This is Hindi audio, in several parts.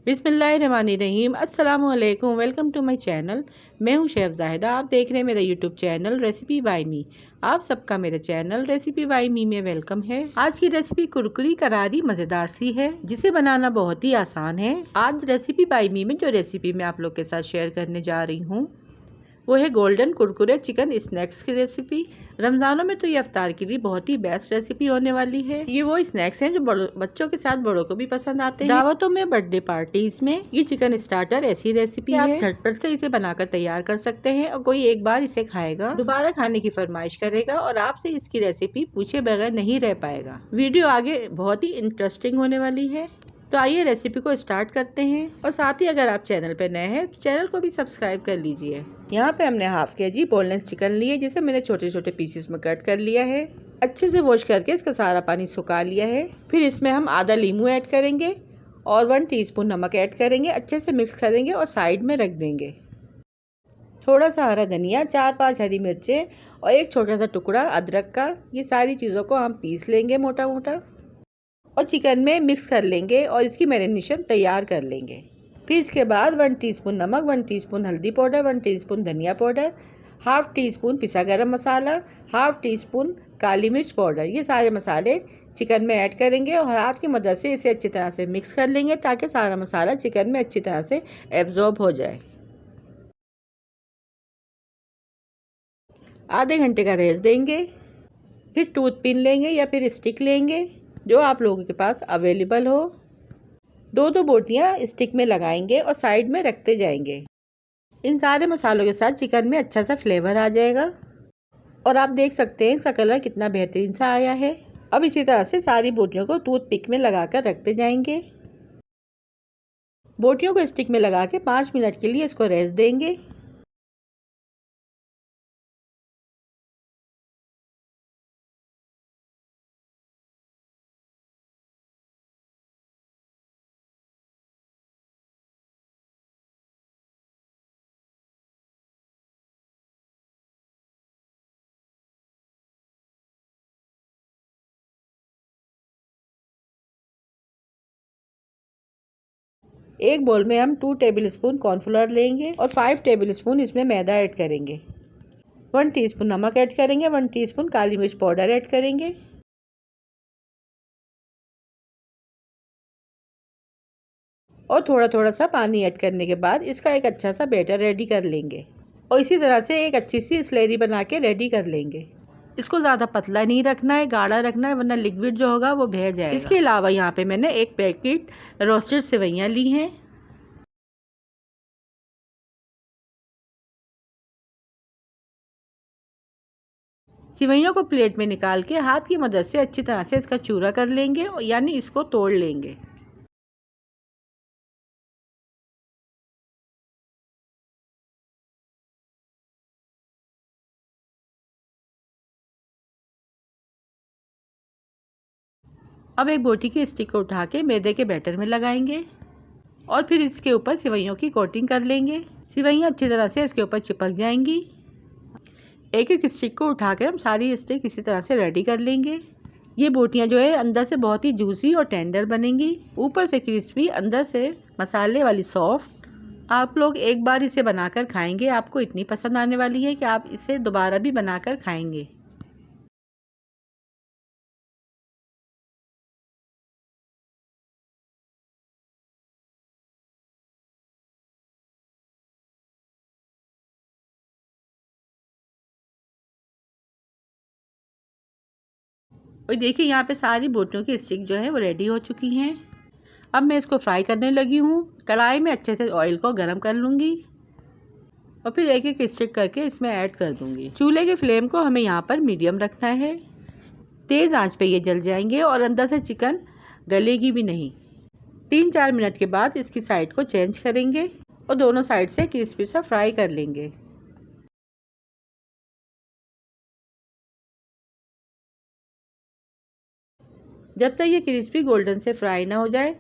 बिस्मिल्लाहिर्रहमानिर्रहीम। अस्सलाम वालेकुम। Welcome to my channel. मैं हूं शेफ जाहिदा। आप देख रहे हैं मेरा YouTube channel recipe by me. आप सबका मेरे चैनल रेसिपी बाय मी में वेलकम है। आज की रेसिपी कुरकुरी करारी मज़ेदार सी है, जिसे बनाना बहुत ही आसान है। आज रेसिपी बाय मी में जो रेसिपी मैं आप लोग के साथ शेयर करने जा रही हूँ वो है गोल्डन कुरकुरे चिकन स्नैक्स की रेसिपी। रमज़ानों में तो ये अफ्तार के लिए बहुत ही बेस्ट रेसिपी होने वाली है। ये वो स्नैक्स हैं जो बच्चों के साथ बड़ों को भी पसंद आते हैं। दावतों में, बर्थडे पार्टीज में ये चिकन स्टार्टर ऐसी रेसिपी है, आप झटपट से इसे बनाकर तैयार कर सकते हैं और कोई एक बार इसे खाएगा दोबारा खाने की फरमाइश करेगा और आपसे इसकी रेसिपी पूछे बगैर नहीं रह पाएगा। वीडियो आगे बहुत ही इंटरेस्टिंग होने वाली है, तो आइए रेसिपी को स्टार्ट करते हैं। और साथ ही अगर आप चैनल पर नए हैं तो चैनल को भी सब्सक्राइब कर लीजिए। यहाँ पे हमने हाफ केजी बोनलेस चिकन लिए, जिसे मैंने छोटे छोटे पीसेस में कट कर लिया है। अच्छे से वॉश करके इसका सारा पानी सुखा लिया है। फिर इसमें हम आधा नींबू ऐड करेंगे और 1 टीस्पून नमक ऐड करेंगे। अच्छे से मिक्स करेंगे और साइड में रख देंगे। थोड़ा सा हरा धनिया, 4-5 हरी मिर्चें और एक छोटा सा टुकड़ा अदरक का, ये सारी चीज़ों को हम पीस लेंगे मोटा मोटा और चिकन में मिक्स कर लेंगे और इसकी मैरिनेशन तैयार कर लेंगे। फिर इसके बाद 1 टीस्पून नमक, 1 टीस्पून हल्दी पाउडर, 1 टीस्पून धनिया पाउडर, हाफ टीस्पून पिसा गरम मसाला, हाफ टीस्पून काली मिर्च पाउडर, ये सारे मसाले चिकन में ऐड करेंगे और हाथ की मदद से इसे अच्छी तरह से मिक्स कर लेंगे ताकि सारा मसाला चिकन में अच्छी तरह से एब्जॉर्ब हो जाए। आधे घंटे का रेस्ट देंगे। फिर टूथ पिन लेंगे या फिर स्टिक लेंगे जो आप लोगों के पास अवेलेबल हो। 2-2 बोटियां स्टिक में लगाएंगे और साइड में रखते जाएंगे। इन सारे मसालों के साथ चिकन में अच्छा सा फ्लेवर आ जाएगा और आप देख सकते हैं इसका कलर कितना बेहतरीन सा आया है। अब इसी तरह से सारी बोटियों को टूथ पिक में लगाकर रखते जाएंगे। बोटियों को स्टिक में लगा के 5 मिनट के लिए इसको रेस्ट देंगे। एक बोल में हम 2 टेबलस्पून कॉर्नफ्लोर लेंगे और 5 टेबलस्पून इसमें मैदा ऐड करेंगे। 1 टीस्पून नमक ऐड करेंगे, 1 टीस्पून काली मिर्च पाउडर ऐड करेंगे और थोड़ा थोड़ा सा पानी ऐड करने के बाद इसका एक अच्छा सा बैटर रेडी कर लेंगे और इसी तरह से एक अच्छी सी स्लेरी बना के रेडी कर लेंगे। इसको ज़्यादा पतला नहीं रखना है, गाढ़ा रखना है, वरना लिक्विड जो होगा वो बह जाएगा। इसके अलावा यहाँ पे मैंने एक पैकेट रोस्टेड सेवइयाँ ली हैं। सेवइयों को प्लेट में निकाल के हाथ की मदद से अच्छी तरह से इसका चूरा कर लेंगे, यानी इसको तोड़ लेंगे। अब एक बोटी की स्टिक को उठा के मैदे के बैटर में लगाएंगे और फिर इसके ऊपर सेवइयों की कोटिंग कर लेंगे। सेवइयाँ अच्छी तरह से इसके ऊपर चिपक जाएंगी। एक एक स्टिक को उठा कर हम सारी स्टिक इसी तरह से रेडी कर लेंगे। ये बोटियाँ जो है अंदर से बहुत ही जूसी और टेंडर बनेंगी, ऊपर से क्रिस्पी, अंदर से मसाले वाली सॉफ्ट। आप लोग एक बार इसे बनाकर खाएंगे, आपको इतनी पसंद आने वाली है कि आप इसे दोबारा भी बनाकर खाएंगे। और देखिए यहाँ पे सारी बोटियों की स्टिक जो है वो रेडी हो चुकी हैं। अब मैं इसको फ्राई करने लगी हूँ। कढ़ाई में अच्छे से ऑयल को गर्म कर लूँगी और फिर एक एक स्टिक करके इसमें ऐड कर दूँगी। चूल्हे के फ्लेम को हमें यहाँ पर मीडियम रखना है। तेज़ आंच पे ये जल जाएंगे और अंदर से चिकन गलेगी भी नहीं। 3-4 मिनट के बाद इसकी साइड को चेंज करेंगे और दोनों साइड से क्रिस्पी सा फ्राई कर लेंगे। जब तक ये क्रिस्पी गोल्डन से फ्राई ना हो जाए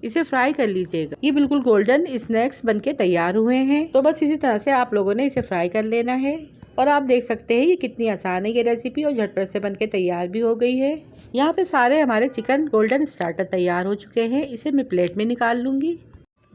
इसे फ्राई कर लीजिएगा। ये बिल्कुल गोल्डन स्नैक्स बनके तैयार हुए हैं, तो बस इसी तरह से आप लोगों ने इसे फ्राई कर लेना है। और आप देख सकते हैं ये कितनी आसान है ये रेसिपी और झटपट से बनके तैयार भी हो गई है। यहाँ पे सारे हमारे चिकन गोल्डन स्टार्टर तैयार हो चुके हैं। इसे मैं प्लेट में निकाल लूँगी।